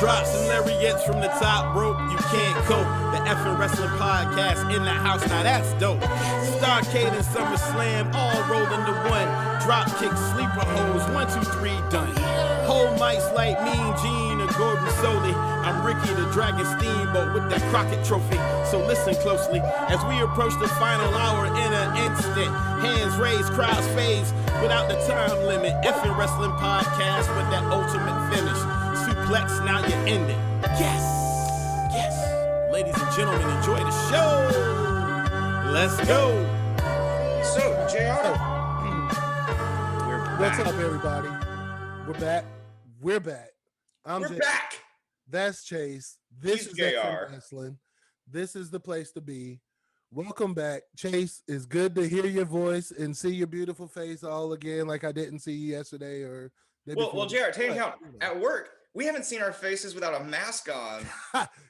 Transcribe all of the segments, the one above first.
Drop some lariats from the top rope, you can't cope. The effing wrestling podcast in the house, now that's dope. Starcade and SummerSlam, all rolled into one. Drop kick, sleeper holes, 1, 2, 3, done. Whole mics like Mean Gene or Gordon Soley. I'm Ricky the Dragon Steamboat with that Crockett trophy. So listen closely as we approach the final hour in an instant. Hands raised, crowds phase without the time limit. Effing wrestling podcast with that ultimate finish. Suplex, now you're ending. Yes, yes. Ladies and gentlemen, enjoy the show. Let's go. So, JR, what's up, everybody? We're back. We're back. That's Chase. This is JR. Wrestling. This is the place to be. Welcome back. Chase, it's good to hear your voice and see your beautiful face all again like I didn't see you yesterday or Well, JR, take into account, at work, we haven't seen our faces without a mask on.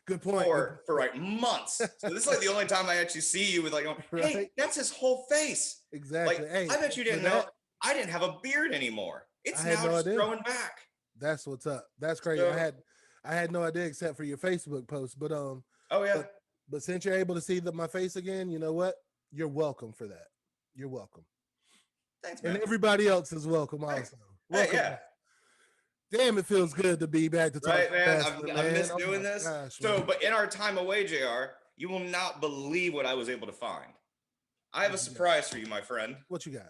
Good point. For like months. So this is like the only time I actually see you with like, hey, Right. That's his whole face. Exactly. Like, Hey, I bet you didn't know I didn't have a beard anymore. It's now just growing back. That's what's up. That's crazy. So, I had no idea except for your Facebook post, but oh yeah. But since you're able to see my face again, you know what? You're welcome for that. You're welcome. Thanks, man. And everybody else is welcome also. Welcome yeah. back. Damn, it feels good to be back to talk. Right, man. Wrestling, I miss doing this. Gosh, so, man. but in our time away, JR, you will not believe what I was able to find. I have a surprise for you, my friend. What you got?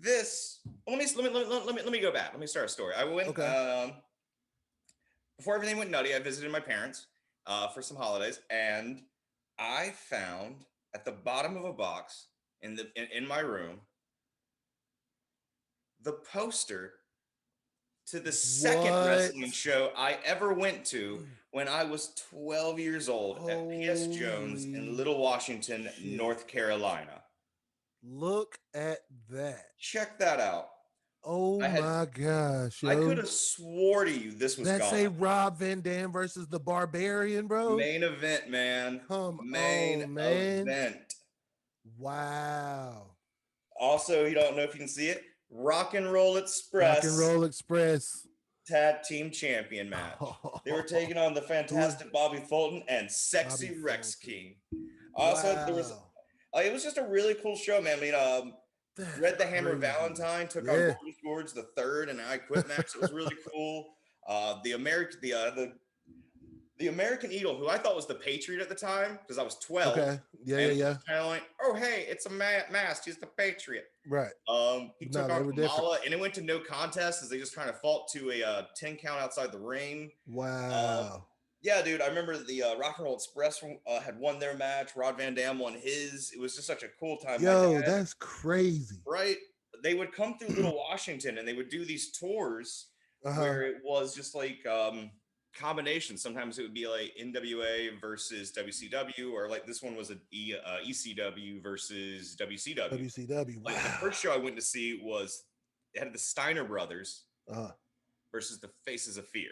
Let me go back. Let me start a story. I went before everything went nutty. I visited my parents for some holidays, and I found at the bottom of a box in my room the poster to the second wrestling show I ever went to when I was 12 years old at PS Jones in Little Washington, North Carolina. Look at that. Check that out. Oh my gosh. Yo. I could have swore to you this was That's gone. a Rob Van Dam versus the Barbarian, bro. Main event, man. Main event. Wow. Also, you don't know if you can see it. Rock and Roll Express. Rock and Roll Express. Tag team champion match. They were taking on the fantastic Bobby Fulton and Sexy Bobby Rex Fulton. King. Also, there was it was just a really cool show, man. I mean, Red the Hammer Valentine took on Gordy George the third in an I Quit match. It was really cool. The American Eagle, who I thought was the Patriot at the time, because I was 12. Okay. Yeah. Kind of like, oh hey, it's a mask. He's the Patriot. Right. He took on Kamala, and it went to no contest as they just kind of fought to a 10 count outside the ring. Wow. Yeah, dude, I remember the Rock and Roll Express had won their match. Rod Van Dam won his. It was just such a cool time. Yo, that's crazy. Right? They would come through Little Washington, and they would do these tours where it was just like combinations. Sometimes it would be like NWA versus WCW, or like this one was an ECW versus WCW. WCW. Wow. Like the first show I went to see was it had the Steiner Brothers versus the Faces of Fear.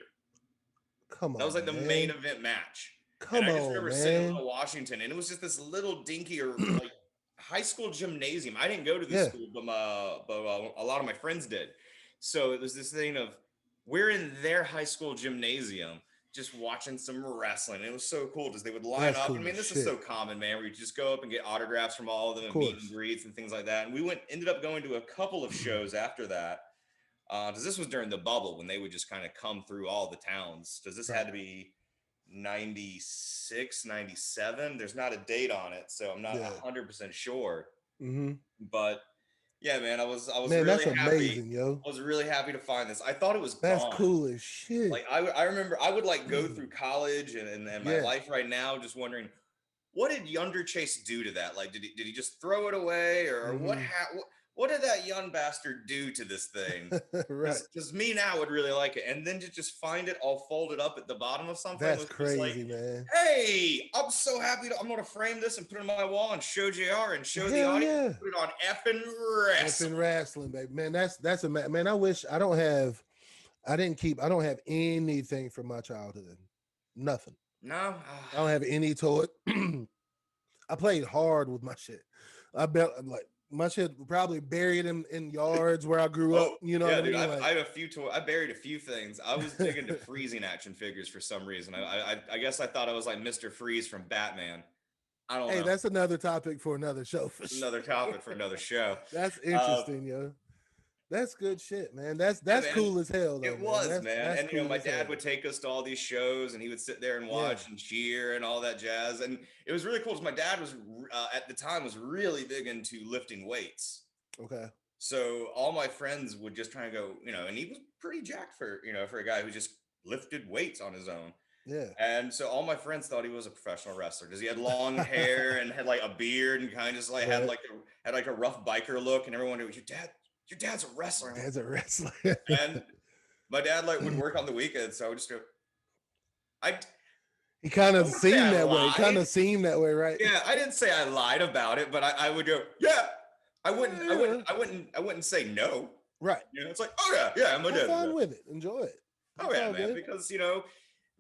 Come on, that was like the main event match. I just remember sitting in Washington, and it was just this little dinky or like high school gymnasium. I didn't go to this school, but a lot of my friends did. So it was this thing of we're in their high school gymnasium just watching some wrestling. It was so cool because they would line up. Cool. I mean, this is so common, man, where you just go up and get autographs from all of them and meet and greets and things like that. And we ended up going to a couple of shows after that. Because this was during the bubble when they would just kind of come through all the towns. Because this had to be 96, 97. There's not a date on it, so I'm not 100% sure. Mm-hmm. But yeah, man, I was man, really that's happy. Amazing, yo. I was really happy to find this. I thought it was that's gone. Cool as shit. Like I remember I would like go through college and my life right now, just wondering what did Yonder Chase do to that? Like, did he just throw it away, or what did that young bastard do to this thing? Right. Because me now would really like it. And then to just find it all folded up at the bottom of something. That's was crazy, like, man. Hey, I'm so happy. I'm going to frame this and put it on my wall and show JR and show the audience. Put it on effing wrestling. Effing wrestling, baby. Man, that's a man. I wish I don't have anything from my childhood. Nothing. No. I don't have any toy. I played hard with my shit. I bet like my shit probably buried in yards where I grew up. You know what I mean? Dude, I have a few I buried a few things. I was big into freezing action figures for some reason. I guess I thought I was like Mr. Freeze from Batman. I don't know. That's another topic for another show. Another topic for another show. That's interesting, yo. That's good shit, man. That's man, cool as hell, though. It was, man. That's and cool my dad would take us to all these shows, and he would sit there and watch and cheer and all that jazz. And it was really cool because my dad was at the time was really big into lifting weights. Okay. So all my friends would just try and go, and he was pretty jacked for a guy who just lifted weights on his own. Yeah. And so all my friends thought he was a professional wrestler because he had long hair and had like a beard and kind of just like had like a rough biker look, and everyone knew your dad's a wrestler. Dad's a wrestler. And my dad like would work on the weekends, so I would just go. He kind of seemed that way. Kind of seemed that way, right? Yeah, I didn't say I lied about it, but I would go, yeah. I wouldn't say no. Right. It's like, oh yeah, I'm a dad. Have fun with it. Enjoy it. Oh yeah, man. Because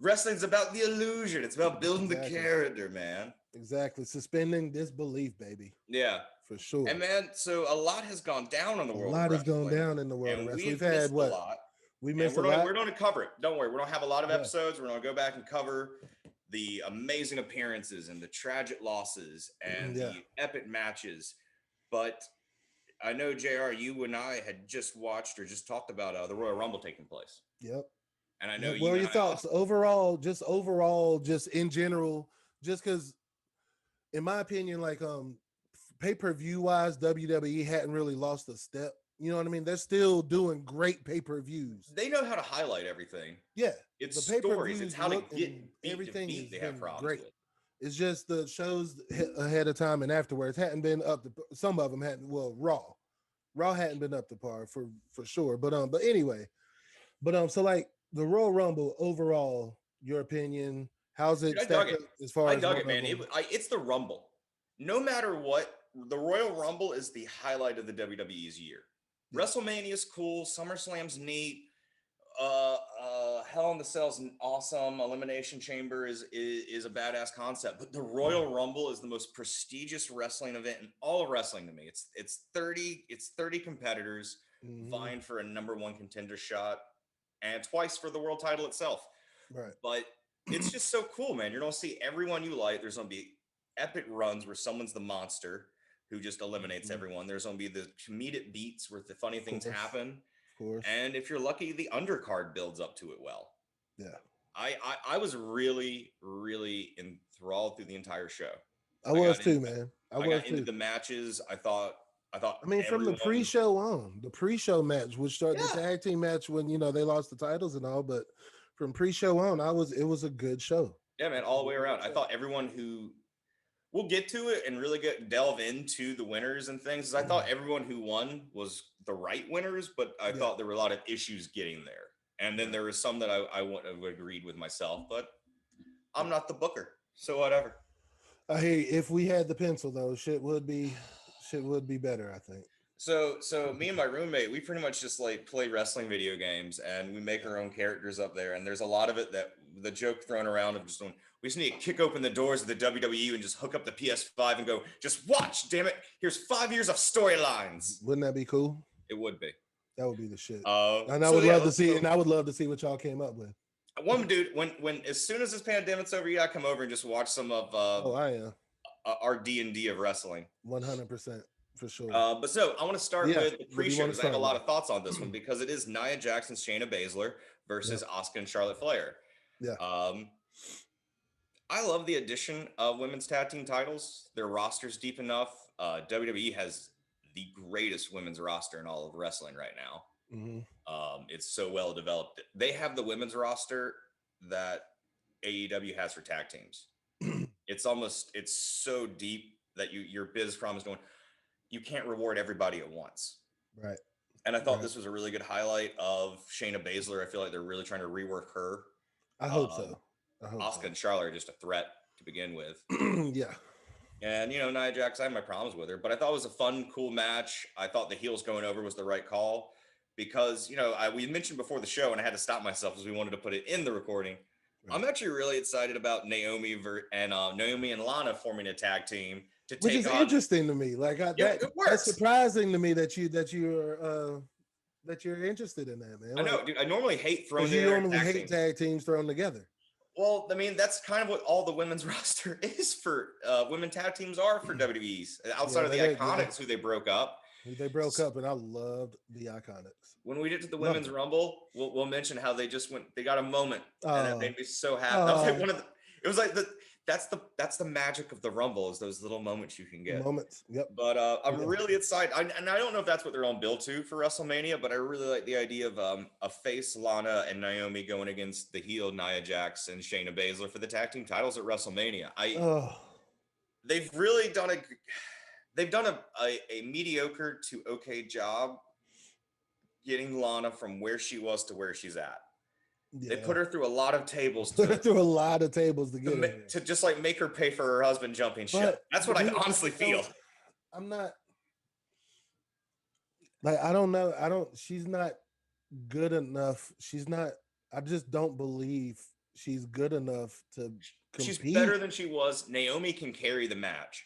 wrestling's about the illusion. It's about building the character, man. Exactly. Suspending disbelief, baby. Yeah. For sure. And man, so a lot has gone down in the world. A lot has gone down in the world of wrestling. We've had what? A lot. We missed a lot. We're going to cover it. Don't worry. We're going to have a lot of episodes. We're going to go back and cover the amazing appearances and the tragic losses and the epic matches. But I know, JR, you and I had just watched or just talked about the Royal Rumble taking place. Yep. And I know your thoughts overall, just in general, just because, in my opinion, like pay-per-view wise, WWE hadn't really lost a step. You know what I mean? They're still doing great pay-per-views. They know how to highlight everything. Yeah. It's the stories. It's how to get everything. They have problems great. with. It's just the shows ahead of time and afterwards hadn't been up to, some of them hadn't. Well, Raw hadn't been up to par for sure. But anyway, so like the Royal Rumble overall, your opinion, how's it stacked up as far as? I dug it, man. It's the Rumble. No matter what, the Royal Rumble is the highlight of the WWE's year. Yeah. WrestleMania is cool. SummerSlam's neat. Hell in the Cell's awesome. Elimination Chamber is a badass concept, but the Royal Rumble is the most prestigious wrestling event in all of wrestling to me. It's 30 competitors vying for a number one contender shot and twice for the world title itself. Right. But it's just so cool, man. You're gonna see everyone you like. There's gonna be epic runs where someone's the monster who just eliminates everyone. There's gonna be the comedic beats where the funny things happen. And if you're lucky, the undercard builds up to it well. Yeah. I was really, really enthralled through the entire show. I was too, man. I was into the matches. I thought. I mean, from the pre-show on, the pre-show match, which started the tag team match when they lost the titles and all, but from pre-show on, it was a good show. Yeah, man, all the way around. I thought everyone who we'll get to it and really delve into the winners and things. I thought everyone who won was the right winners, but I thought there were a lot of issues getting there. And then there was some that I wouldn't have agreed with myself, but I'm not the booker, so whatever. I hear you. If we had the pencil though, shit would be better, I think. So me and my roommate, we pretty much just like play wrestling video games and we make our own characters up there. And there's a lot of it that the joke thrown around of just going, we just need to kick open the doors of the WWE and just hook up the PS5 and go, just watch, damn it. Here's 5 years of storylines. Wouldn't that be cool? It would be. That would be the shit. And I would love to see, and I would love to see what y'all came up with. One dude, when as soon as this pandemic's over, you gotta come over and just watch some of our D&D of wrestling. 100%. For sure. But so I want to start with the pre-show because I have a lot of thoughts on this one because it is Nia Jax and Shayna Baszler versus Asuka and Charlotte Flair. Yeah. I love the addition of women's tag team titles. Their roster's deep enough. WWE has the greatest women's roster in all of wrestling right now. Mm-hmm. It's so well developed. They have the women's roster that AEW has for tag teams. It's so deep that your biz prom is going, you can't reward everybody at once. Right. And I thought this was a really good highlight of Shayna Baszler. I feel like they're really trying to rework her. I hope so. Asuka and Charlotte are just a threat to begin with. Yeah. And, Nia Jax, I have my problems with her, but I thought it was a fun, cool match. I thought the heels going over was the right call because, we mentioned before the show, and I had to stop myself because we wanted to put it in the recording. Right. I'm actually really excited about Naomi and Lana forming a tag team to which is interesting to me. Like that's surprising to me that you're interested in that, man. I know, dude. I normally hate throwing. You normally hate tag teams thrown together. Well, I mean, that's kind of what all the women's roster is for. Women tag teams are for WWE's outside of the Iconics, who they broke up. They broke up, and I loved the Iconics. When we get to the Women's Rumble, we'll mention how they just went. They got a moment, and that made me so happy. That was like one of the. It was like that's the magic of the Rumble, is those little moments you can get. Moments, yep. But I'm really excited, and I don't know if that's what they're on bill to for WrestleMania, but I really like the idea of a face Lana and Naomi going against the heel Nia Jax and Shayna Baszler for the tag team titles at WrestleMania. They've really done a mediocre to okay job getting Lana from where she was to where she's at. Yeah. They put her through a lot of tables. To get her. To just like make her pay for her husband jumping ship. That's what I honestly feel. I'm not like, I don't know. She's not good enough. I just don't believe she's good enough to compete. She's better than she was. Naomi can carry the match.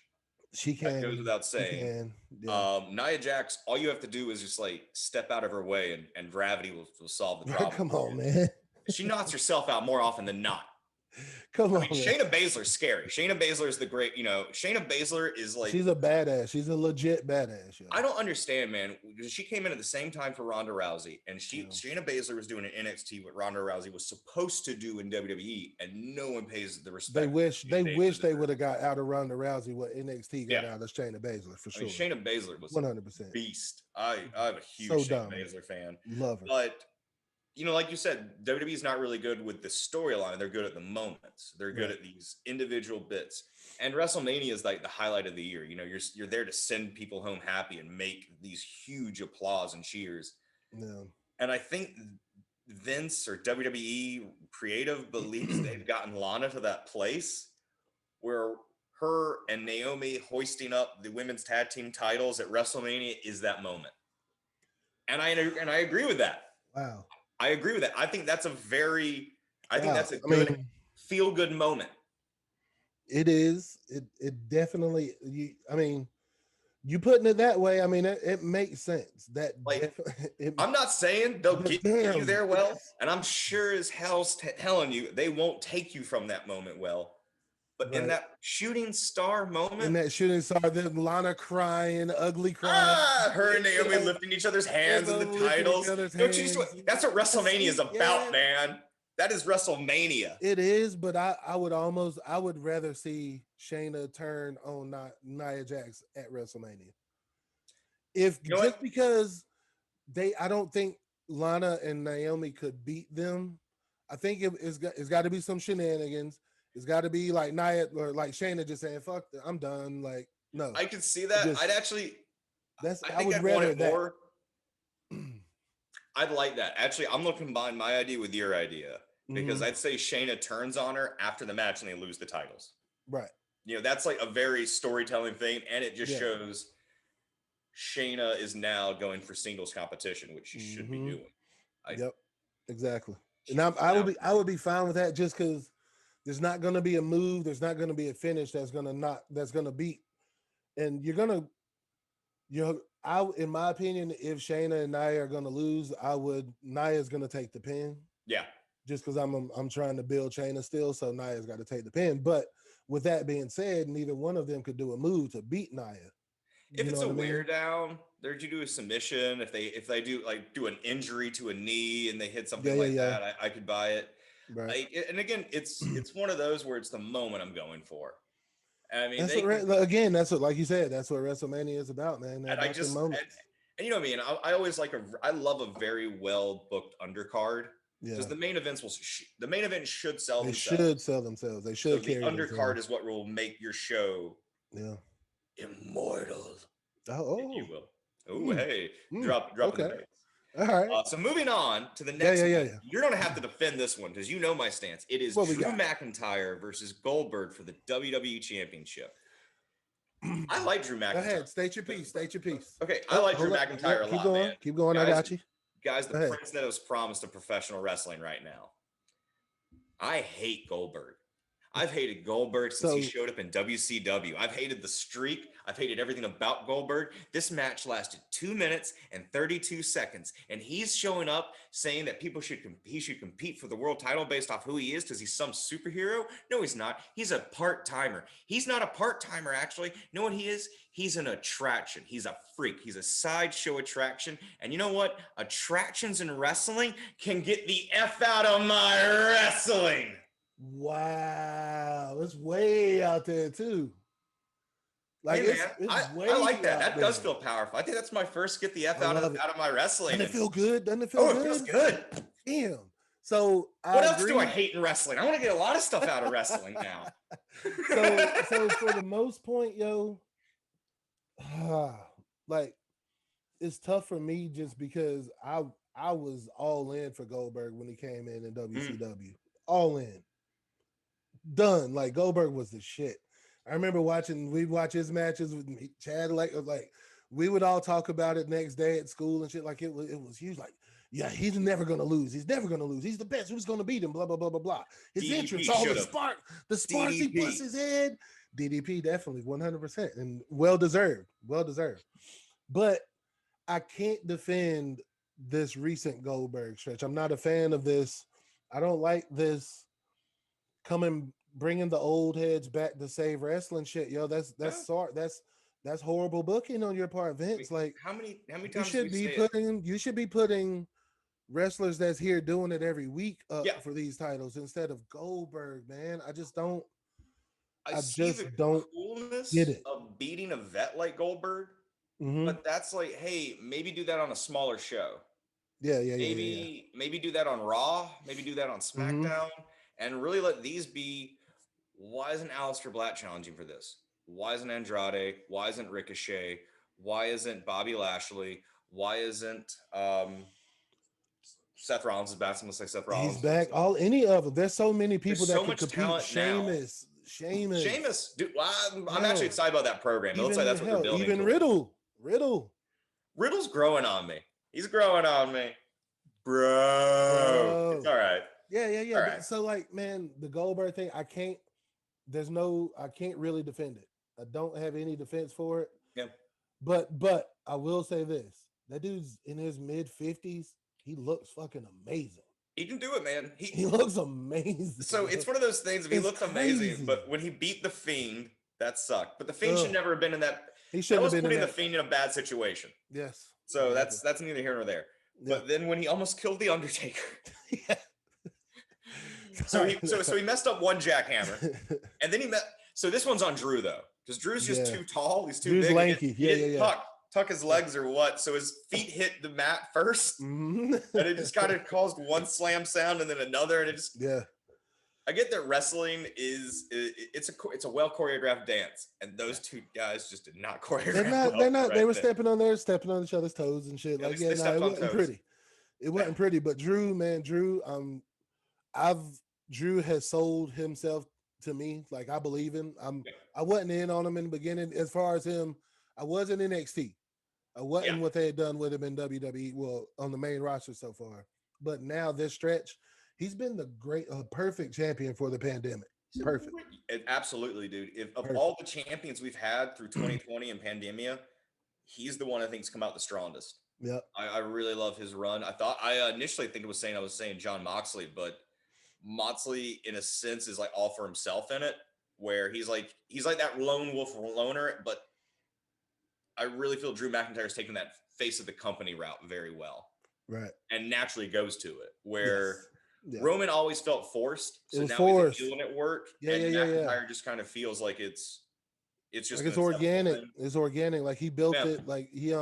She can. That goes without saying. Nia Jax, all you have to do is just like step out of her way and gravity will solve the problem. Come on, man. She knocks herself out more often than not. Come on. Shayna Baszler's scary. Shayna Baszler is the great, Shayna Baszler is like, she's a badass. She's a legit badass. I don't understand, man. She came in at the same time for Ronda Rousey, and Shayna Baszler was doing an NXT what Ronda Rousey was supposed to do in WWE, and no one pays the respect. They wish they would have got out of Ronda Rousey what NXT got out of Shayna Baszler for sure. Shayna Baszler was 100% beast. I'm a huge Shayna Baszler fan. Love her. But like you said, WWE is not really good with the storyline. They're good at the moments. They're good at these individual bits. And WrestleMania is like the highlight of the year. You're there to send people home happy and make these huge applause and cheers. Yeah. And I think Vince or WWE creative believes they've gotten Lana to that place where her and Naomi hoisting up the women's tag team titles at WrestleMania is that moment. And I agree with that. Wow. I agree with that. I think that's a good feel-good moment. It is. It definitely. You putting it that way. I mean, it makes sense. I'm not saying they'll get you there well, and I'm sure as hell's telling you they won't take you from that moment well. But in that shooting star moment, then Lana crying, ugly crying, her and Naomi lifting each other's hands in the titles. That's what WrestleMania is about, man. That is WrestleMania. It is, but I would rather see Shayna turn on Nia Jax at WrestleMania. Because I don't think Lana and Naomi could beat them. I think it's got to be some shenanigans. It's got to be like Nia or like Shayna just saying, "Fuck, I'm done." Like, no, I could see that. I would rather that. More. I'd like that. Actually, I'm gonna combine my idea with your idea because I'd say Shayna turns on her after the match and they lose the titles. Right. That's like a very storytelling thing, and it just shows Shayna is now going for singles competition, which she should be doing. Yep, exactly. And I would be fine with that just because. There's not going to be a move. There's not going to be a finish that's going to beat. And in my opinion, if Shayna and Nia are going to lose, Nia's going to take the pin. Yeah. Just because I'm trying to build Shayna still, so Nia's got to take the pin. But with that being said, neither one of them could do a move to beat Nia. If it's a wear down, they're to do a submission. If they do an injury to a knee and they hit something that, I could buy it. Right. And again, it's one of those where it's the moment I'm going for. I mean, that's what, like you said, that's what WrestleMania is about, man. And you know what I mean? I always I love a very well booked undercard because the main event should sell themselves. They should sell themselves. They should carry the undercard is what will make your show immortal. Oh, if you will. Oh, hey, drop the bass. All right. So moving on to the next one. You're going to have to defend this one because you know my stance. It is Drew McIntyre versus Goldberg for the WWE Championship. I like Drew McIntyre. Go ahead. State your piece. Okay. I like Drew McIntyre a lot, man. Keep going. Guys, I got you. Guys, the prince that was promised of professional wrestling right now. I hate Goldberg. I've hated Goldberg since he showed up in WCW. I've hated the streak. I've hated everything about Goldberg. This match lasted 2 minutes and 32 seconds, and he's showing up saying that he should compete for the world title based off who he is because he's some superhero. No, he's not. He's a part-timer. He's not a part-timer, actually. You know what he is? He's an attraction. He's a freak. He's a sideshow attraction. And you know what? Attractions in wrestling can get the F out of my wrestling. Wow, it's way out there too. Like, hey, it's way I like that. That does feel powerful. I think that's my first get the F out of my wrestling. Doesn't it feel good? Doesn't it feel good? It feels good. Damn. So what else do I hate in wrestling? I want to get a lot of stuff out of wrestling now. so for the most point, yo, like it's tough for me just because I was all in for Goldberg when he came in WCW. All in. Done. Like Goldberg was the shit. I remember we'd watch his matches with me, Chad, like we would all talk about it next day at school and shit. Like it was huge. Like, yeah, he's never gonna lose. He's never gonna lose. He's the best. Who's gonna beat him? Blah blah blah blah blah. His entrance, all the sparks he puts his head. DDP definitely 100% and well deserved. But I can't defend this recent Goldberg stretch. I'm not a fan of this. I don't like this bringing the old heads back to save wrestling shit. Yo, that's horrible booking on your part, Vince. Like how many times you should be putting wrestlers that's here doing it every week up for these titles instead of Goldberg, man. I just don't coolness get it of beating a vet like Goldberg. But that's like, hey, maybe do that on a smaller show. Maybe do that on Raw, maybe do that on SmackDown, and really let these be. Why isn't Aleister Black challenging for this? Why isn't Andrade? Why isn't Ricochet? Why isn't Bobby Lashley? Why isn't Seth Rollins is back? I'm gonna say Seth Rollins. He's back. Any of them. There's so many people that can much compete. Talent Sheamus. Dude, I'm actually excited about that program. It looks like that's what they're building. Even Riddle's growing on me. He's growing on me, bro. It's all right. Yeah. Right. So like, man, the Goldberg thing, I can't really defend it. I don't have any defense for it. Yeah. But I will say this. That dude's in his mid-50s. He looks fucking amazing. He can do it, man. He looks amazing. So it's one of those things. If he looks amazing, but when he beat the Fiend, that sucked. But the Fiend should never have been in that. He should have been putting the Fiend in a bad situation. Yes. So that's neither here nor there. Yeah. But then when he almost killed the Undertaker. Yeah. So he messed up one jackhammer, and then so this one's on Drew though, because Drew's just too tall. He's too Drew's big. Lanky. He didn't tuck his legs or what. So his feet hit the mat first, and it just kind of caused one slam sound and then another, and it just I get that wrestling it's a well choreographed dance, and those two guys just did not choreograph. They're not. They were stepping on each other's toes and shit. Like it wasn't pretty. It wasn't pretty. But Drew, Drew has sold himself to me. Like I believe him. I wasn't in on him in the beginning. As far as him, I wasn't in NXT. I wasn't what they had done with him in WWE. Well, on the main roster so far. But now this stretch, he's been the perfect champion for the pandemic. Perfect. Absolutely, dude. Of all the champions we've had through 2020 and pandemia, he's the one I think's come out the strongest. Yeah. I really love his run. I initially think I was saying John Moxley, but Moxley in a sense is like all for himself in it, where he's like that lone wolf loner, but I really feel Drew McIntyre's taking that face of the company route very well. Right. And naturally goes to it, where Roman always felt forced. So now forced. He's doing it work. McIntyre just kind of feels like it's just like it's organic. It's organic. Like he built it. Like he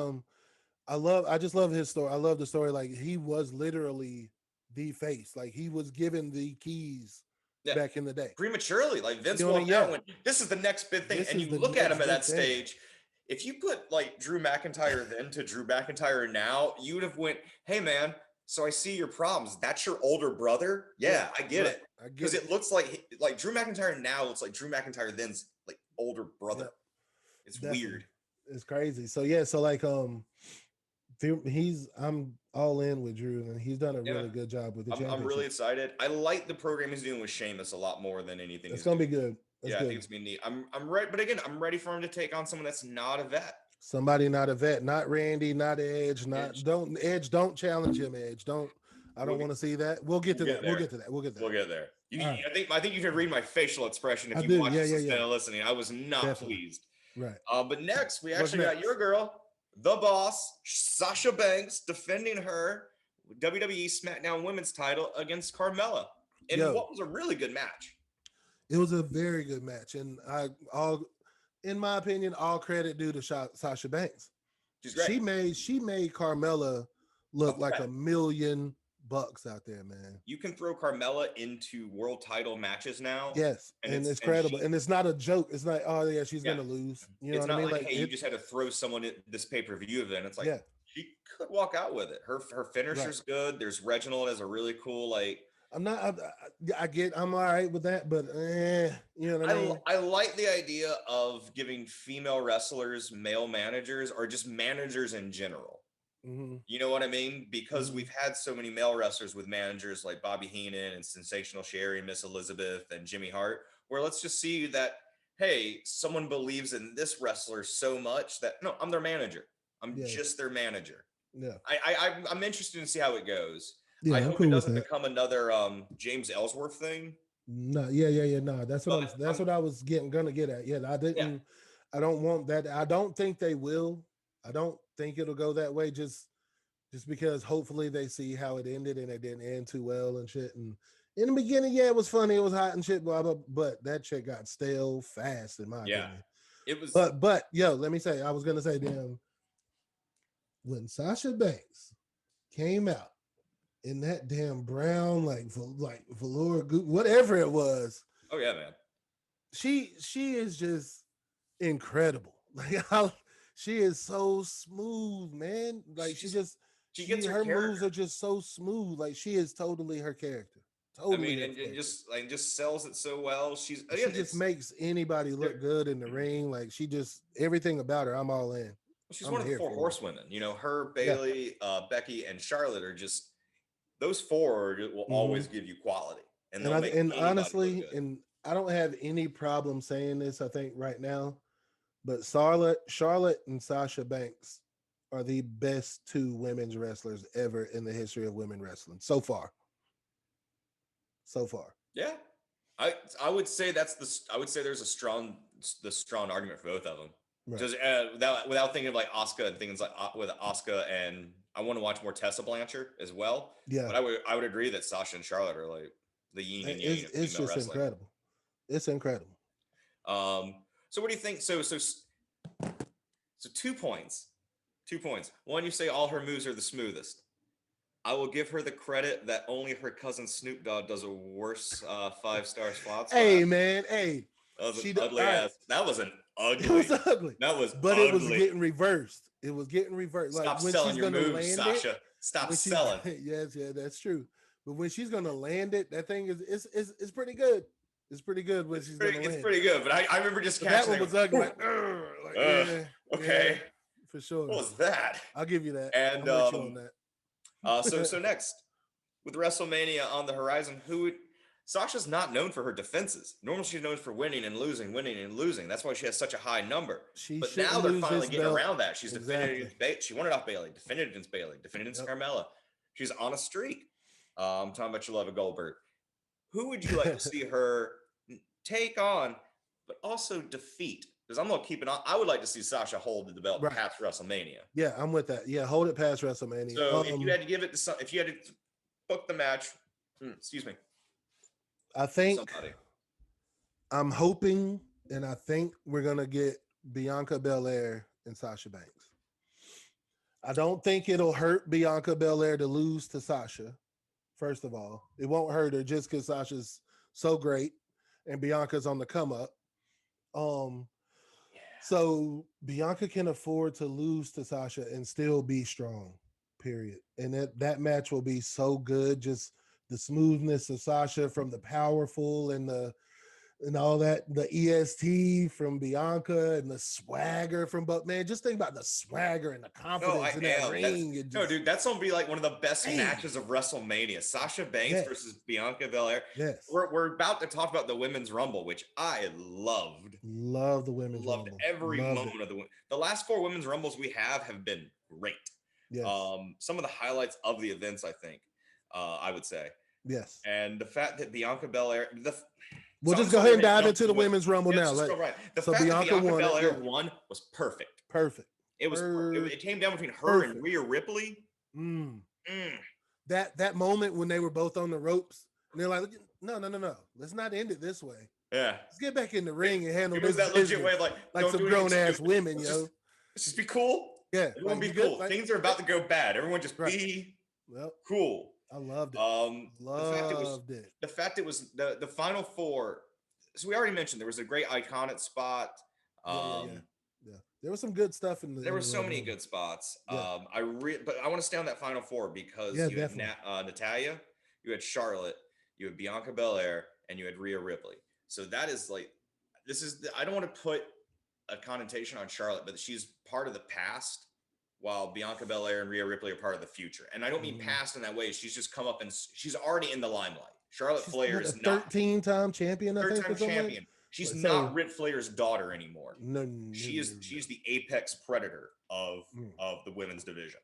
I just love his story. I love the story. Like he was literally the face. Like he was given the keys back in the day. Prematurely. Like Vince walked out and went, this is the next big thing. And you look at him at that stage. If you put like Drew McIntyre then to Drew McIntyre now, you would have went, hey man, so I see your problems. That's your older brother? Yeah, I get it. Because it looks like Drew McIntyre now looks like Drew McIntyre then's like older brother. It's weird. It's crazy. So yeah, so like I'm all in with Drew, and he's done a really good job with the championship. I'm really excited. I like the program he's doing with Sheamus a lot more than anything. It's gonna be good. I think it's gonna be neat. I'm ready, but again, I'm ready for him to take on someone that's not a vet. Somebody not a vet, not Randy, not Edge, don't challenge him, Edge. I don't want to see that. We'll get to that. We'll get to that. We'll get there. I think you can read my facial expression if you watch this instead of listening. I was not pleased. Right. But next we actually got your girl, the boss, Sasha Banks, defending her WWE SmackDown Women's title against Carmella in what was a really good match. It was a very good match, and in my opinion, all credit due to Sasha Banks. She's great. She made Carmella look like $1 million out there, man. You can throw Carmella into world title matches now. Yes, and it's credible, and it's not a joke. It's like, oh yeah, she's gonna lose. You know what I mean? Like, hey, you just had to throw someone at this pay-per-view event. It's like she could walk out with it. Her finisher's good. There's Reginald as a really cool I'm all right with that, but you know what I mean? I like the idea of giving female wrestlers male managers or just managers in general. Mm-hmm. You know what I mean? Because we've had so many male wrestlers with managers like Bobby Heenan and Sensational Sherry and Miss Elizabeth and Jimmy Hart, where let's just see that, hey, someone believes in this wrestler so much that, no, I'm their manager. I'm just their manager. Yeah. I'm interested to see how it goes. Yeah, I hope it doesn't become another James Ellsworth thing. No, no. That's what I was gonna get at. Yeah, I don't want that. I don't think they will. I don't think it'll go that way. Just because hopefully they see how it ended and it didn't end too well and shit. And in the beginning, it was funny, it was hot and shit, blah blah. But that shit got stale fast, in my opinion. It was. But let me say, I was gonna say, when Sasha Banks came out in that damn brown, like velour, whatever it was. Oh yeah, man. She is just incredible. Like she is so smooth, man. Like her moves are just so smooth. Like she is totally her character. Totally. And just sells it so well. She just makes anybody look good in the ring. Like everything about her, I'm all in. She's one of the 4 horsewomen. You know, her, Bayley, Becky, and Charlotte are just. Those 4 will always give you quality, and honestly, and I don't have any problem saying this. I think right now, but Charlotte and Sasha Banks are the best 2 women's wrestlers ever in the history of women wrestling so far. Yeah, I would say there's a strong argument for both of them. Right. Just without thinking of like Asuka and things like with Asuka, and I want to watch more Tessa Blanchard as well. Yeah, but I would agree that Sasha and Charlotte are like the yin and yang of female just wrestling. Incredible. It's incredible. So what do you think? So 2 points. 2 points. One, you say all her moves are the smoothest. I will give her the credit that only her cousin Snoop Dogg does a worse 5-star spot. Hey man, hey. That was an ugly ass. That was an ugly. It was ugly. That was but ugly. It was getting reversed. Stop selling your moves, Sasha. Stop selling. Yes, that's true. But when she's gonna land it, that thing is pretty good. It's pretty good when she's gonna land. It's pretty good. But I remember just catching that one was ugly. Okay. Yeah, for sure. What was that? I'll give you that. And I'll let you on that. So next, with WrestleMania on the horizon, Sasha's not known for her defenses. Normally, she's known for winning and losing. That's why she has such a high number. But now they're finally getting around that. She's defended against she won it off Bayley, defended against Carmella. She's on a streak. I'm talking about your love of Goldberg. Who would you like to see her take on, but also defeat? Because I'm gonna keep it on. I would like to see Sasha hold the belt past WrestleMania. Yeah, I'm with that. Yeah, hold it past WrestleMania. So if you had to give it to if you had to book the match, excuse me. I think I'm hoping, and I think we're gonna get Bianca Belair and Sasha Banks. I don't think it'll hurt Bianca Belair to lose to Sasha. First of all, it won't hurt her just because Sasha's so great and Bianca's on the come up. So Bianca can afford to lose to Sasha and still be strong. Period. And that match will be so good. Just the smoothness of Sasha from the powerful and the and all that, the EST from Bianca and the swagger from, but man, just think about the swagger and the confidence in that ring. No, dude, that's gonna be like one of the best matches of WrestleMania. Sasha Banks versus Bianca Belair. Yes, we're about to talk about the Women's Rumble, which I loved. Love the Women's Rumble. Loved every moment of the last 4 Women's Rumbles we have been great. Yes. Some of the highlights of the events, I think, I would say. Yes. And the fact that Bianca Belair, we'll just go ahead and dive into the Women's Rumble now. The fact that Bianca Belair won was perfect. Perfect. It was. It came down between her and Rhea Ripley. That moment when they were both on the ropes, and they're like, no, let's not end it this way. Yeah. Let's get back in the ring and handle this. It was that legit way of like some grown ass women, let's just be cool. Yeah. Everyone be cool. Things are about to go bad. Everyone just be cool. I loved it. The fact it was the final 4. So we already mentioned there was a great iconic spot. Yeah. There was some good stuff in the. There were so many good spots. Yeah. But I want to stay on that final 4 because you had Natalya, you had Charlotte, you had Bianca Belair, and you had Rhea Ripley. So that is like, I don't want to put a connotation on Charlotte, but she's part of the past, while Bianca Belair and Rhea Ripley are part of the future. And I don't mean past in that way. She's just come up and she's already in the limelight. Charlotte Flair is not 13-time champion. Third-time champion. She's not Ric Flair's daughter anymore. No, she's the apex predator of the women's division.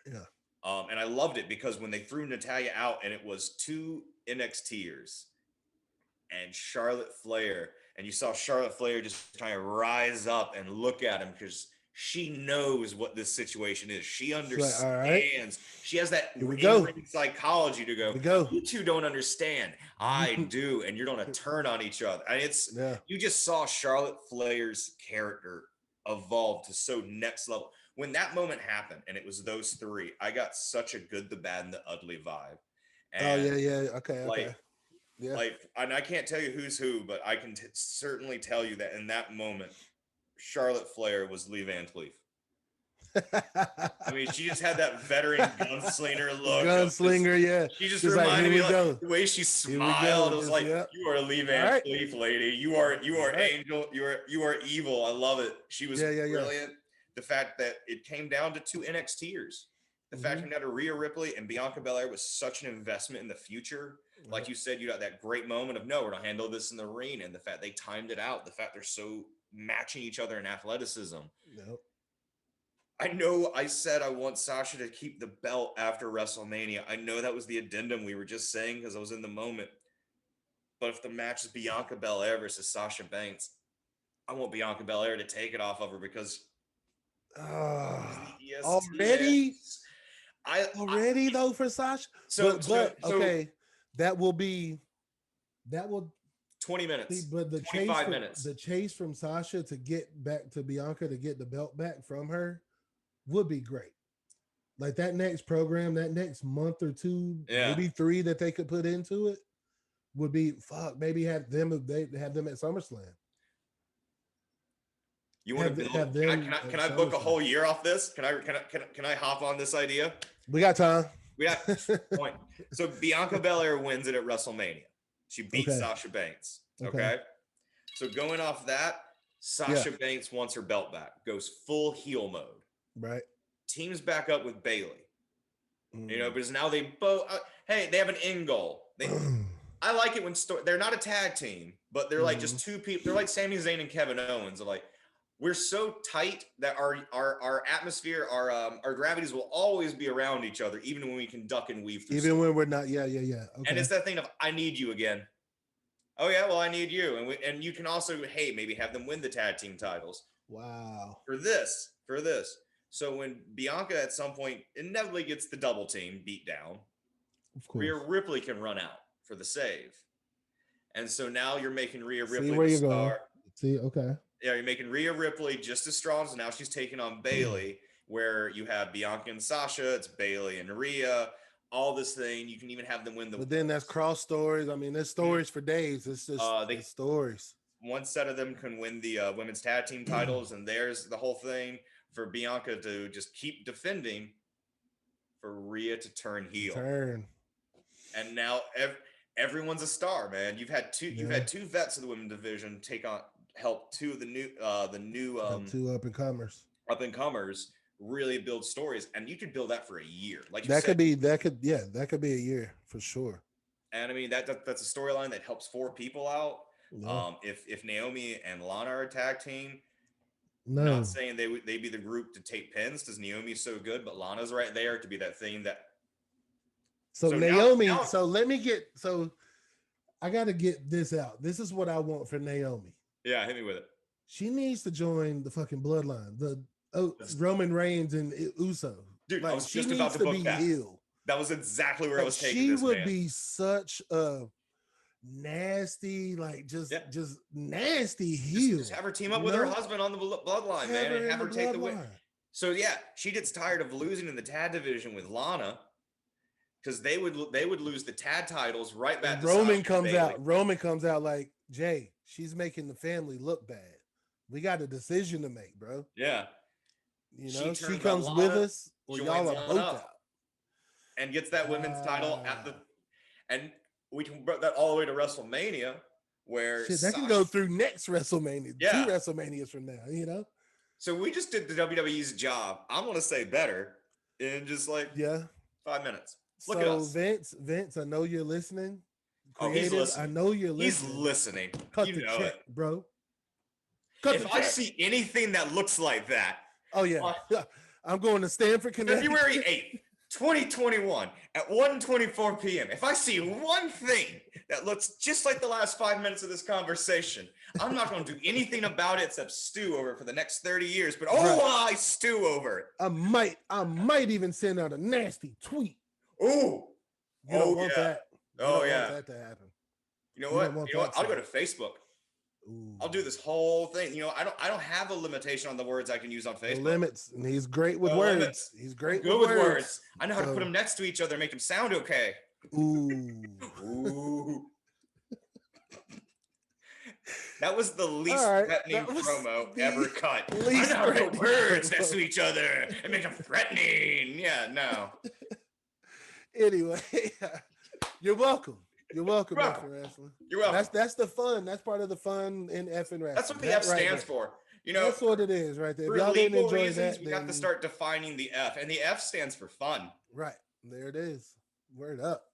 Yeah. And I loved it because when they threw Natalya out and it was 2 NXTers and Charlotte Flair, and you saw Charlotte Flair just trying to rise up and look at him because she knows what this situation is. She understands. All right. She has that psychology to go, you two don't understand. I do. And you're going to turn on each other. And you just saw Charlotte Flair's character evolve to so next level. When that moment happened and it was those 3, I got such a good, the bad, and the ugly vibe. And Okay. Yeah. And I can't tell you who's who, but I can certainly tell you that in that moment, Charlotte Flair was Lee Van Cleef. I mean, she just had that veteran gunslinger look. Yeah. She just reminded me the way she smiled. It was like, you are Lee Van Cleef, lady. You are angel. You are evil. I love it. She was brilliant. The fact that it came down to 2 NXTers. The fact that Rhea Ripley and Bianca Belair was such an investment in the future. Like you said, you got that great moment of, no, we're going to handle this in the ring. And the fact they timed it out. The fact they're so matching each other in athleticism. Yep. I know I said I want Sasha to keep the belt after WrestleMania. I know that was the addendum we were just saying because I was in the moment. But if the match is Bianca Belair versus Sasha Banks, I want Bianca Belair to take it off of her because already though for Sasha. That will 20 minutes. But the 25 minutes. The chase from Sasha to get back to Bianca to get the belt back from her would be great. Like that next program, that next month or 2, maybe 3 that they could put into it would be maybe have them at SummerSlam. You want to build? Can I book a whole year off this? Can I hop on this idea? We got time. We got point. So Bianca Belair wins it at WrestleMania. She beats Sasha Banks. Okay. So going off that, Sasha Banks wants her belt back. Goes full heel mode. Right. Teams back up with Bayley. Because now they both. They have an end goal. I like it when they're not a tag team, but they're like just 2 people. They're like Sami Zayn and Kevin Owens. They're like, we're so tight that our atmosphere, our gravities will always be around each other, even when we can duck and weave through. Even when we're not, Okay. And it's that thing of, I need you again. Oh yeah, well, I need you. And you can also, maybe have them win the tag team titles. Wow. For this. So when Bianca at some point inevitably gets the double team beat down, of course, Rhea Ripley can run out for the save. And so now you're making Rhea Ripley the star. Okay. Yeah, you're making Rhea Ripley just as strong. So now she's taking on Bayley, where you have Bianca and Sasha. It's Bayley and Rhea. All this thing. You can even have them win the. But then that's cross stories. I mean, there's stories for days. It's just stories. One set of them can win the women's tag team titles, and there's the whole thing for Bianca to just keep defending, for Rhea to turn heel. And now everyone's a star, man. You've had two vets of the women's division help two of the new two up and comers really build stories, and you could build that for a year. Like that could be a year for sure. And I mean that's a storyline that helps 4 people out. Yeah. If Naomi and Lana are a tag team, not saying they'd be the group to take pins because Naomi's so good, but Lana's right there to be that thing that. So Naomi, I got to get this out. This is what I want for Naomi. Yeah, hit me with it. She needs to join the fucking bloodline, the Roman Reigns and Uso. Dude, I was just about to book that. Heel. That was exactly where I was taking this. She would be such a nasty, just nasty heel. Just have her team up with her husband on the bloodline, man, and have her take the win. So yeah, she gets tired of losing in the tag division with Lana because they would lose the tag titles right back. Roman comes out like, Jay, she's making the family look bad. We got a decision to make, bro. Yeah. She comes with us, or y'all are both out. And gets that women's title and we can bring that all the way to WrestleMania, where that can go through next WrestleMania, 2 WrestleManias from now, So we just did the WWE's job. I'm gonna say better in just 5 minutes. Look at us. Vince, I know you're listening. He's listening. I know you're listening. He's listening. Cut the check, bro. If I see anything that looks like that, I'm going to Stanford, Connecticut. February 8th, 2021 at 1:24 p.m. If I see one thing that looks just like the last 5 minutes of this conversation, I'm not going to do anything about it except stew over it for the next 30 years. But I stew over it. I might even send out a nasty tweet. Ooh, you don't want that. You don't want that to happen. You know what? I'll go to Facebook. Ooh. I'll do this whole thing. I don't have a limitation on the words I can use on Facebook. No limits, and he's great with words. Limits. He's great with words. I know how to put them next to each other and make them sound okay. Ooh. That was the least threatening promo ever cut. I know how to put words next to each other and make them threatening. Yeah, no. Anyway, you're welcome. You're welcome, Effing Wrestling. You're welcome. That's the fun. That's part of the fun in Effing Wrestling. That's what the F stands for. That's what it is right there. For y'all didn't enjoy reasons, we got to start defining the F, and the F stands for fun. Right. There it is. Word up.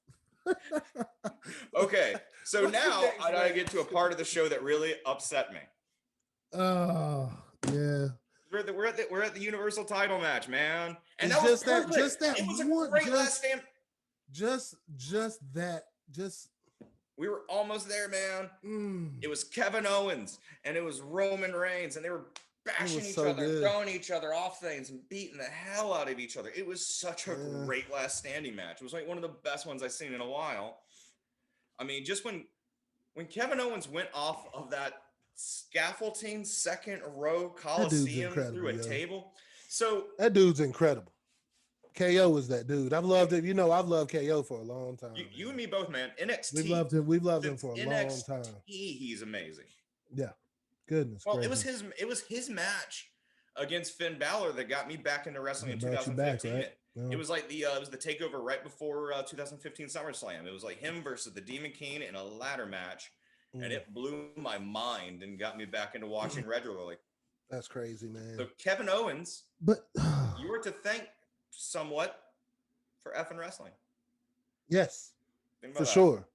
Okay, so now I gotta get to a part of the show that really upset me. Oh yeah. We're at the Universal title match, man, and that was just that. It was a great last stand. We were almost there, man. It was Kevin Owens and it was Roman Reigns, and they were bashing each other, throwing each other off things, and beating the hell out of each other. It was such a great last standing match. It was one of the best ones I've seen in a while. I mean, just when Kevin Owens went off of that scaffolding second row Coliseum through a table. So that dude's incredible. KO is that dude. I've loved him. I've loved KO for a long time. You and me both, man. NXT. We've loved him for a long time. He's amazing. Yeah. Goodness. Well, gracious. It was his match against Finn Balor that got me back into wrestling in 2015. It was like it was the takeover right before 2015 SummerSlam. It was like him versus the Demon King in a ladder match, and it blew my mind and got me back into watching regularly. That's crazy, man. So Kevin Owens, but you were to thank somewhat for effing wrestling. Yes, for sure.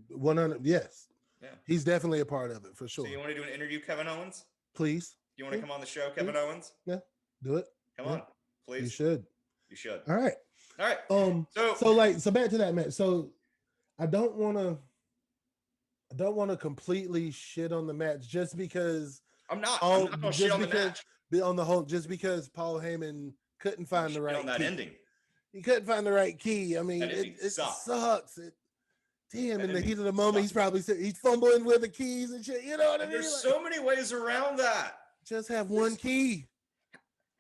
100. Yes. Yeah. He's definitely a part of it for sure. So you want to do an interview, Kevin Owens? Please. You want to come on the show, Kevin Owens? Yeah. Do it. Come on, please. You should. You should. All right. All right. So back to that match. So I don't want to completely shit on the match just because I'm not going to shit on the match. On the whole, just because Paul Heyman couldn't find the right on that key. Ending. He couldn't find the right key. I mean, it sucks. In the heat of the moment, he's fumbling with the keys and shit. You know what I mean? There's so many ways around that. Just have one key.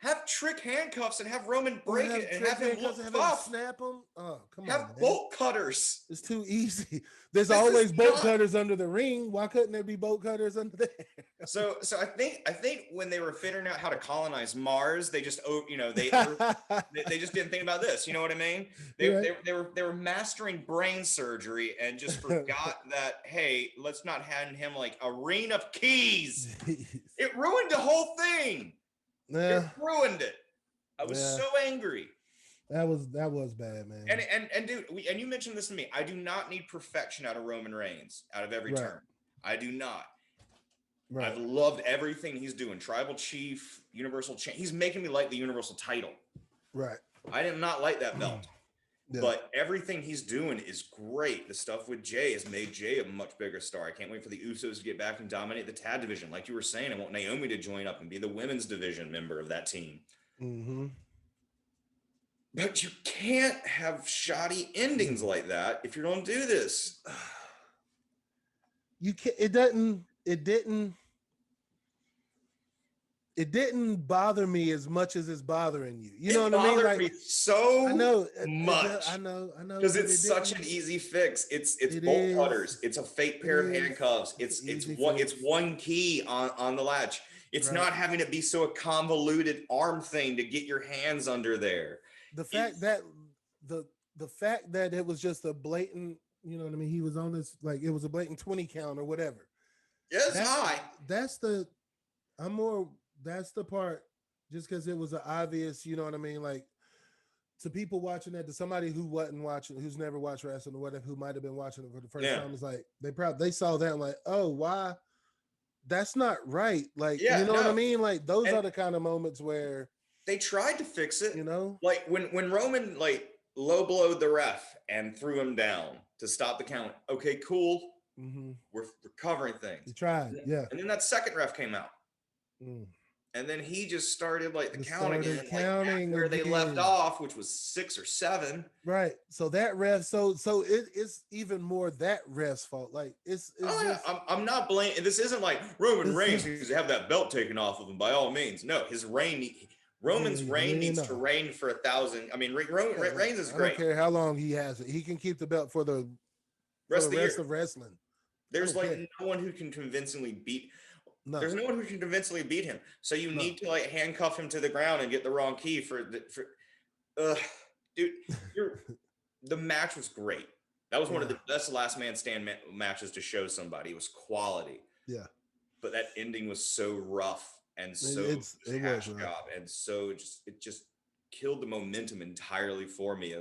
Have trick handcuffs and have Roman break it and have him look him tough. snap them. Oh, come on, have bolt cutters. It's too easy. There's always bolt cutters under the ring. Why couldn't there be bolt cutters under there? So I think when they were figuring out how to colonize Mars, they just they just didn't think about this. You know what I mean? They were mastering brain surgery and just forgot that, hey, let's not hand him like a ring of keys. It ruined the whole thing. It ruined it. I was so angry. That was bad, man. And dude, and you mentioned this to me. I do not need perfection out of Roman Reigns out of every turn. I do not. Right. I've loved everything he's doing. Tribal Chief, Universal Champ. He's making me like the Universal title. Right. I did not like that belt. But everything he's doing is great. The stuff with Jay has made Jay a much bigger star. I can't wait for the Usos to get back and dominate the tag division. Like you were saying, I want Naomi to join up and be the women's division member of that team. Mm-hmm. But you can't have shoddy endings like that if you're going to do this. You can't. It didn't bother me as much as it's bothering you. You know what I mean? Like, me so I know much. I know. Because it's such an easy fix. It's bolt cutters. It's a fake pair of handcuffs. It's one key on the latch. It's not having to be so a convoluted arm thing to get your hands under there. The fact that it was just a blatant, you know what I mean? He was on this, like, it was a blatant 20 count or whatever. Yeah, it's high. That's the part, just because it was an obvious, you know what I mean? Like, to people watching that, to somebody who wasn't watching, who's never watched wrestling or whatever, who might have been watching it for the first time, is like, they saw that and like, oh, why? That's not right. Like, you know what I mean? Like, those are the kind of moments where they tried to fix it. You know? Like, when Roman, like, low blowed the ref and threw him down to stop the count. Okay, cool. Mm-hmm. We're recovering things. He tried, And then that second ref came out. And then he just started like the count again, like where they left off, which was 6 or 7. Right. So that ref, so it's even more that ref's fault. Like it's I'm not blaming. This isn't like Roman Reigns needs to have that belt taken off of him by all means. No, Roman's reign needs to reign for 1,000. I mean, Reigns is great. I don't care how long he has it. He can keep the belt for the rest of wrestling. There's like no one who can convincingly beat. No. There's no one who can convincingly beat him. So you need to like handcuff him to the ground and get the wrong key dude. The match was great. That was one of the best last man stand matches to show somebody. It was quality. Yeah. But that ending was so rough and so hash job and so it just killed the momentum entirely for me.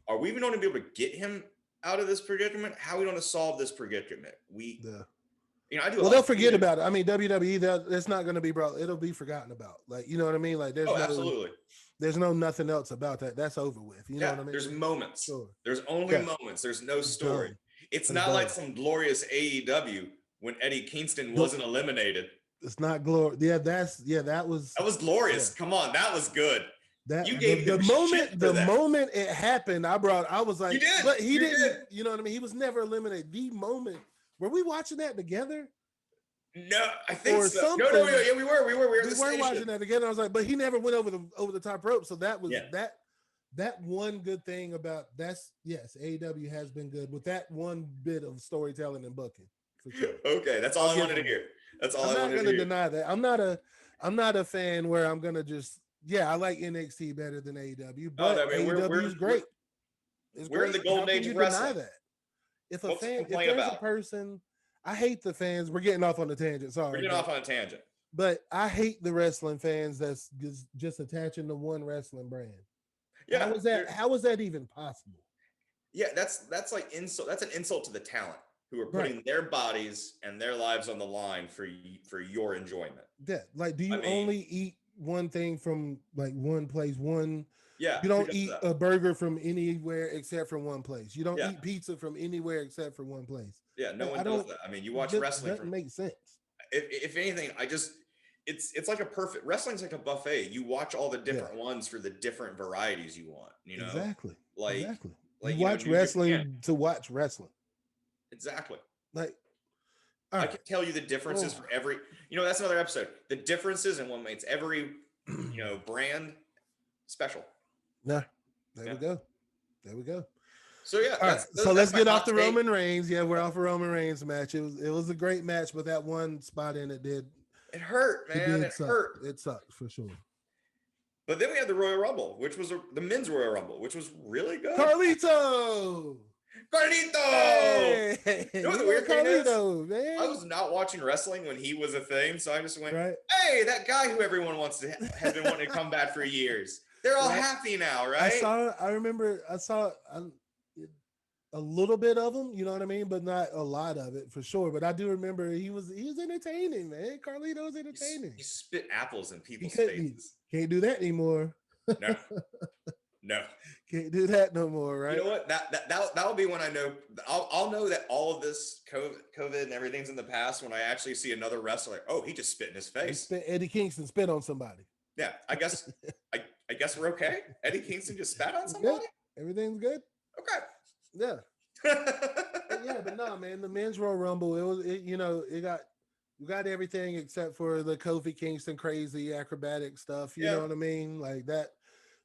Are we even going to be able to get him out of this predicament? How are we going to solve this predicament? They'll forget about it. I mean, WWE, it's not going to be brought. It'll be forgotten about. Like, you know what I mean? Like, absolutely. There's nothing else about that. That's over with. You know what I mean? There's moments. Sure. There's only moments. There's no story. It's not like some glorious AEW when Eddie Kingston wasn't eliminated. It's not glory. Yeah, that was glorious. Yeah. Come on, that was good. You gave the moment it happened. I was like, you did. But he didn't. You know what I mean? He was never eliminated. The moment. Were we watching that together? No, I think so. No, yeah, we were. We were watching that together. I was like, but he never went over the top rope. So that was that one good thing about AEW has been good with that one bit of storytelling and booking. For sure. Okay, that's all I wanted to hear. That's all I wanted to hear. I'm not gonna deny that. I'm not a fan where I'm gonna just I like NXT better than AEW, but AEW is great. We're in the golden age of wrestling. Deny that? If there's a person, I hate the fans. We're getting off on a tangent. Sorry. We're getting off on a tangent. But I hate the wrestling fans that's just attaching to one wrestling brand. Yeah. How is that even possible? Yeah, that's like insult. That's an insult to the talent who are putting their bodies and their lives on the line for your enjoyment. Yeah. Like, do you only eat one thing from like one place? Yeah, you don't eat a burger from anywhere except from one place. You don't eat pizza from anywhere except for one place. Yeah, no one does that. I mean, you watch wrestling. Doesn't make sense. If anything, it's like a perfect wrestling's like a buffet. You watch all the different ones for the different varieties you want. You know, exactly. Like you watch wrestling to watch wrestling. Exactly. Like I can tell you the differences for every. You know, that's another episode. The differences in what makes every brand special. Yeah, there we go. So yeah, all right. So let's get off the Roman Reigns. Yeah, we're off a Roman Reigns match. It was a great match, but that one spot in it hurt, man. It hurt. It sucked for sure. But then we had the Royal Rumble, which was the men's Royal Rumble, which was really good. Carlito! Hey! You know what the weird thing is? Man. I was not watching wrestling when he was a thing, so I just went, hey, that guy who everyone has been wanting to come back for years. They're all happy now, right? I remember I saw a little bit of him, you know what I mean, but not a lot of it for sure. But I do remember he was entertaining, man. Carlito was entertaining. He spit apples in people's faces. Can't do that anymore. No. Can't do that no more, right? You know what? That'll be when I know. I'll know that all of this COVID and everything's in the past when I actually see another wrestler. Oh, he just spit in his face. Eddie Kingston spit on somebody. Yeah, I guess we're okay. Eddie Kingston just spat on somebody. Good. Everything's good. Okay. Yeah. But no, man, the men's Royal Rumble, we got everything except for the Kofi Kingston crazy acrobatic stuff. You know what I mean? Like that.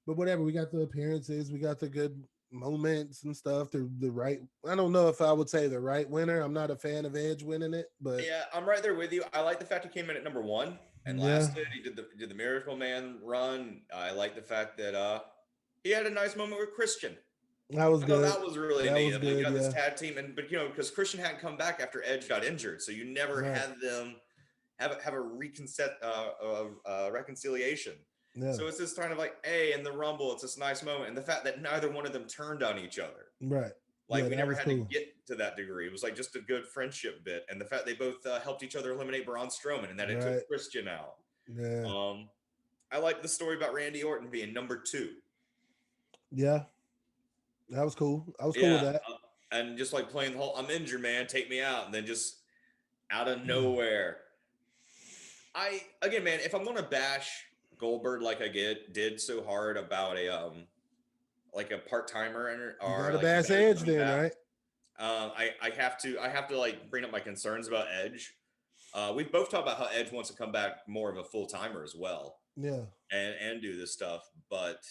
But whatever, we got the appearances, we got the good moments and stuff. The right, I don't know if I would say the right winner. I'm not a fan of Edge winning it, but yeah, I'm right there with you. I like the fact he came in at number 1 and lasted. He did the Miracle Man run. I like the fact that he had a nice moment with Christian. That was good. That was really neat. You got this tag team, but because Christian hadn't come back after Edge got injured, so you never had them have a reconciliation. Yeah. So it's this kind of like, hey, in the Rumble, it's this nice moment, and the fact that neither one of them turned on each other, right? Like we never had to get to that degree. It was like just a good friendship bit, and the fact they both helped each other eliminate Braun Strowman, and that it took Christian out. Yeah. I like the story about Randy Orton being number 2. Yeah. That was cool. I was cool with that. And just like playing the whole, I'm injured, man, take me out. And then just out of nowhere. Again, man, if I'm going to bash Goldberg like I did so hard about a part-timer or you got to bash Edge then, right? I have to like bring up my concerns about Edge. We've both talked about how Edge wants to come back more of a full-timer as well. Yeah. And do this stuff, but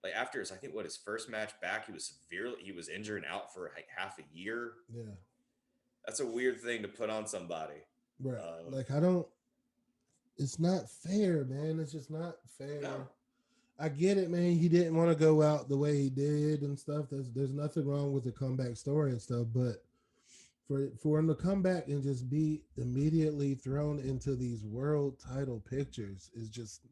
like after his first match back, he was injured and out for like half a year. Yeah. That's a weird thing to put on somebody. Right. It's not fair, man. It's just not fair. No. I get it, man. He didn't want to go out the way he did and stuff. There's nothing wrong with the comeback story and stuff, but for him to come back and just be immediately thrown into these world title pictures is just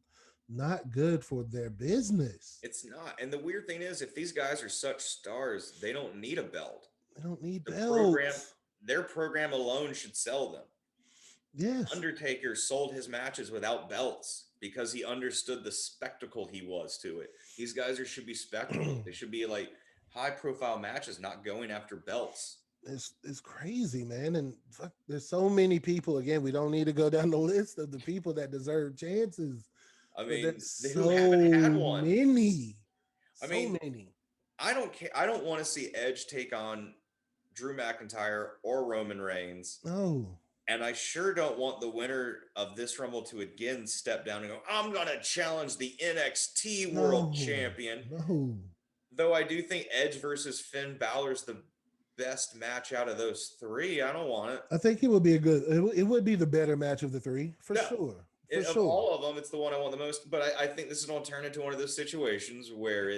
not good for their business. It's not. And the weird thing is, if these guys are such stars, they don't need a belt. They don't need belts. Their program alone should sell them. Yes. Undertaker sold his matches without belts because he understood the spectacle he was to it. These guys should be spectacle. They should be like high profile matches, not going after belts. It's crazy, man. And there's so many people. Again, we don't need to go down the list of the people that deserve chances. I mean, who haven't had one. Many. I don't care. I don't want to see Edge take on Drew McIntyre or Roman Reigns. No. And I sure don't want the winner of this Rumble to again step down and go, I'm going to challenge the NXT World Champion. No. Though I do think Edge versus Finn Balor's the best match out of those 3. I don't want it. I think it would be it would be the better match of the 3 for sure. Of all of them, it's the one I want the most. But I think this is going to turn into one of those situations where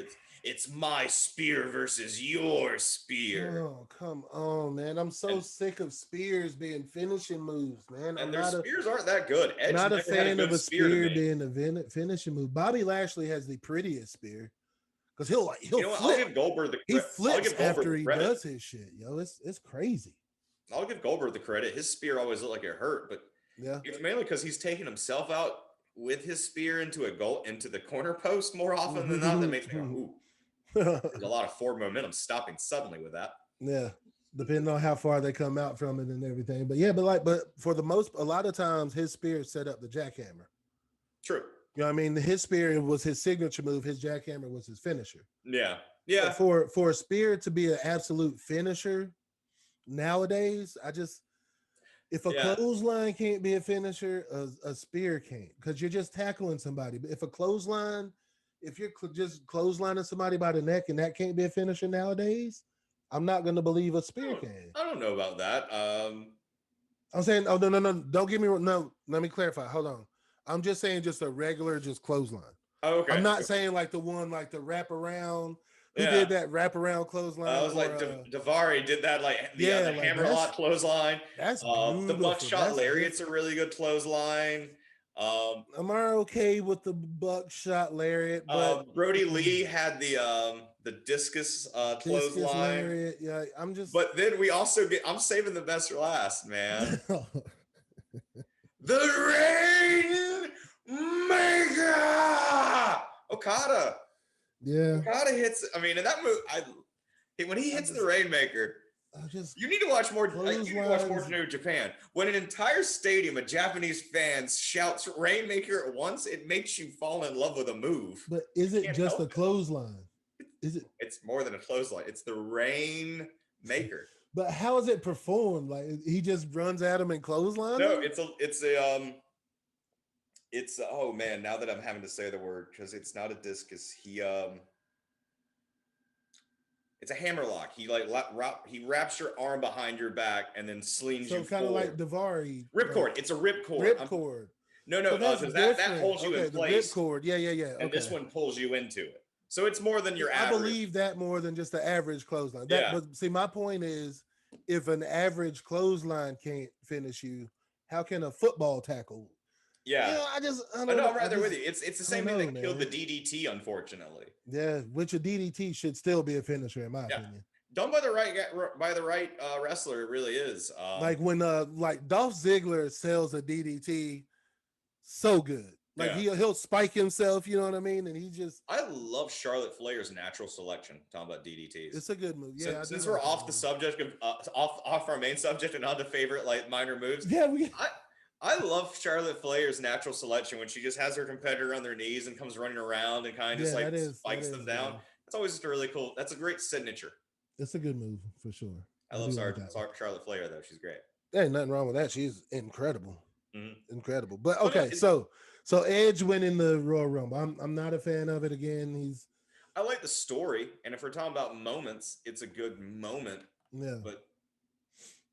it's my spear versus your spear. Oh, come on, man. I'm so sick of spears being finishing moves, man. And their spears aren't that good. I'm not a fan of a spear being a finishing move. Bobby Lashley has the prettiest spear because he'll flip. I'll give Goldberg the credit. He flips after he does his shit, yo. It's crazy. I'll give Goldberg the credit. His spear always looked like it hurt, but yeah, it's mainly because he's taking himself out with his spear into the corner post more often than not. That makes me go, ooh. There's a lot of forward momentum stopping suddenly with that. Yeah, depending on how far they come out from it and everything. But yeah, but for a lot of times his spear set up the jackhammer. True. You know what I mean? His spear was his signature move. His jackhammer was his finisher. Yeah. But for a spear to be an absolute finisher nowadays, If a clothesline can't be a finisher, a spear can't, because you're just tackling somebody. But if a clothesline, if you're just clotheslining somebody by the neck and that can't be a finisher nowadays, I'm not going to believe a spear can. I don't know about that. I'm saying, oh no, don't get me wrong. No, let me clarify. Hold on. I'm just saying, just a regular, just clothesline. Oh, okay. I'm not saying like the one like the wraparound. Who did that wraparound clothesline? I was like Davari did that like the hammerlock clothesline. That's beautiful. The buckshot lariat's a really good clothesline. I'm okay with the buckshot lariat, but Brody Lee had the discus clothesline. Lariat. Yeah, I'm just. But then we also get. I'm saving the best for last, man. The Rainmaker, Okada. Yeah, Okada hits. I mean, in that move, when he hits the Rainmaker, you need to watch more. You need to watch more New Japan. When an entire stadium of Japanese fans shouts Rainmaker at once, it makes you fall in love with a move. But is it just a clothesline? Is it? It's more than a clothesline. It's the Rainmaker. But how is it performed? Like he just runs at him and clothesline? No, it's oh man, now that I'm having to say the word, because it's not a discus. It's a hammerlock. He he wraps your arm behind your back and then slings you forward. So kind of like Davari. Ripcord. It's a ripcord. Ripcord. No, because that holds you in place. Ripcord. Yeah. And this one pulls you into it. So it's more than your average. I believe that more than just the average clothesline. But see, my point is, if an average clothesline can't finish you, how can a football tackle? Yeah, I don't know. I'm right there with you. It's the same thing that killed the DDT, unfortunately. Yeah, which a DDT should still be a finisher in my opinion. Done by the right wrestler, it really is. Like when like Dolph Ziggler sells a DDT, so good. Like he'll spike himself, you know what I mean? And he just. I love Charlotte Flair's natural selection. Talking about DDTs, it's a good move. Yeah. Since we're off the subject of off our main subject and on to favorite like minor moves. Yeah, I love Charlotte Flair's natural selection when she just has her competitor on their knees and comes running around and kind of just spikes them down. That's always just a really cool. That's a great signature. It's a good move for sure. I love Charlotte Flair though. She's great. There ain't nothing wrong with that. She's incredible. Incredible. But okay, so Edge winning the Royal Rumble. I'm not a fan of it again. I like the story, and if we're talking about moments, it's a good moment. Yeah.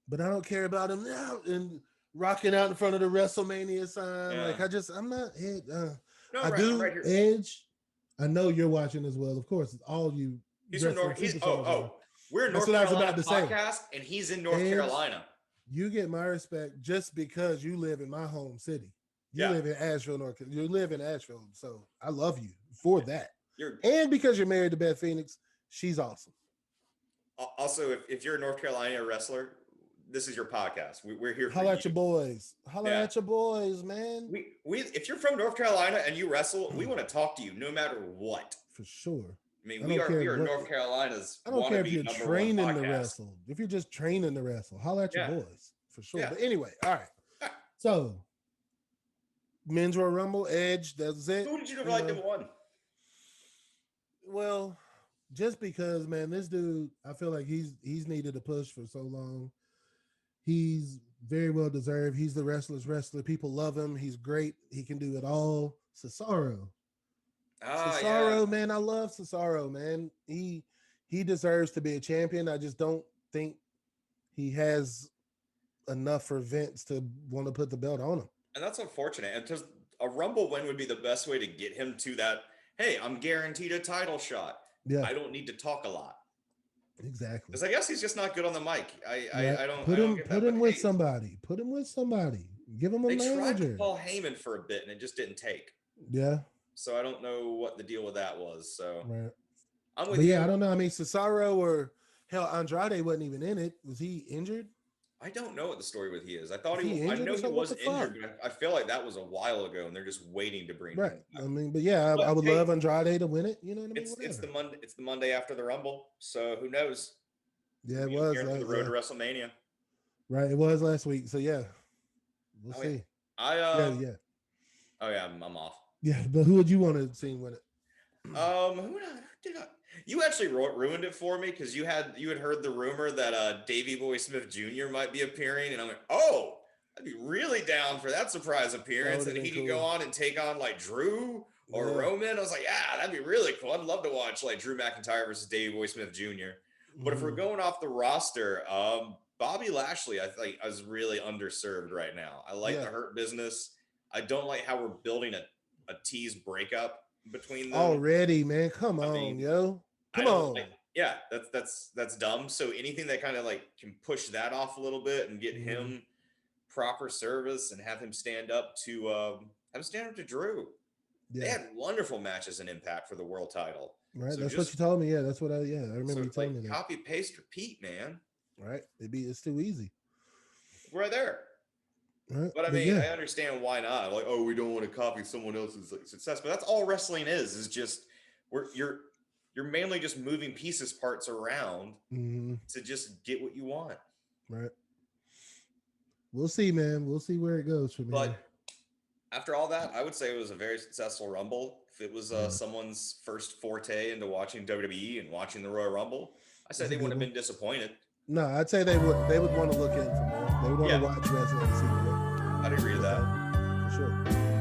But I don't care about him now and rocking out in front of the WrestleMania sign. Yeah. Like I'm not Edge. No, I do right Edge. I know you're watching as well. Of course, it's all you. He's from North. We're in North Carolina podcast, and he's in North Carolina. You get my respect just because you live in my home city. You live in Asheville, North Carolina. You live in Asheville, so I love you for that. And because you're married to Beth Phoenix, she's awesome. Also, if you're a North Carolina wrestler, this is your podcast. We're here. Holla at your boys. Holla at your boys, man. We if you're from North Carolina and you wrestle, we want to talk to you no matter what. For sure. I mean, we are North Carolina's. I don't care if you're training to wrestle. If you're just training to wrestle, holla at your boys for sure. Yeah. But anyway, all right. So, Men's Royal Rumble, Edge. That's it. Who did you like that won? Well, just because, man, this dude, I feel like he's needed a push for so long. He's very well deserved. He's the wrestler's wrestler. People love him. He's great. He can do it all. Cesaro. Man, I love Cesaro, man. He deserves to be a champion. I just don't think he has enough for Vince to want to put the belt on him. And that's unfortunate. And just a Rumble win would be the best way to get him to that, hey, I'm guaranteed a title shot. Yeah. I don't need to talk a lot. Exactly. Because I guess he's just not good on the mic. I don't put him with somebody. Put him with somebody. Give him a manager. They tried to Paul Heyman for a bit and it just didn't take. Yeah. So I don't know what the deal with that was. So I'm with you. Yeah, I don't know. I mean, Cesaro or hell, Andrade wasn't even in it. Was he injured? I don't know what the story with he is. I thought I know he was injured, but I feel like that was a while ago, and they're just waiting to bring him back. I mean, but yeah, I would love Andrade to win it. You know what I mean? It's the Monday after the Rumble, so who knows? Yeah, it was the road to WrestleMania. Right, it was last week. So yeah, we'll see. Oh yeah, I'm off. Yeah, but who would you want to see win it? Who did I? You actually ruined it for me because you had heard the rumor that Davey Boy Smith Jr. might be appearing, and I'm like, oh, I'd be really down for that surprise appearance, and he could go on and take on like Drew or Roman. I was like, yeah, that'd be really cool. I'd love to watch like Drew McIntyre versus Davey Boy Smith Jr. But if we're going off the roster, Bobby Lashley, I think I was really underserved right now. I like the Hurt Business. I don't like how we're building a tease breakup between them already, man. Come on, yo. Come on. That's dumb. So anything that kind of like can push that off a little bit and get him proper service and have him stand up to Drew. Yeah. They had wonderful matches in Impact for the world title. Right. So that's what you told me. Yeah, that's what I remember you telling me that. Copy, paste, repeat, man. Right. It's too easy. We're there. Right. But I mean, I understand why not. Like, oh, we don't want to copy someone else's success. But that's all wrestling is just you're mainly just moving parts around to just get what you want. Right. We'll see, man. We'll see where it goes from here. But after all that, I would say it was a very successful Rumble. If it was someone's first forte into watching WWE and watching the Royal Rumble, I said they wouldn't have been disappointed. No, I'd say they would. They would want to look in for more. They would want to watch wrestling and see more. I'd agree with that. For sure.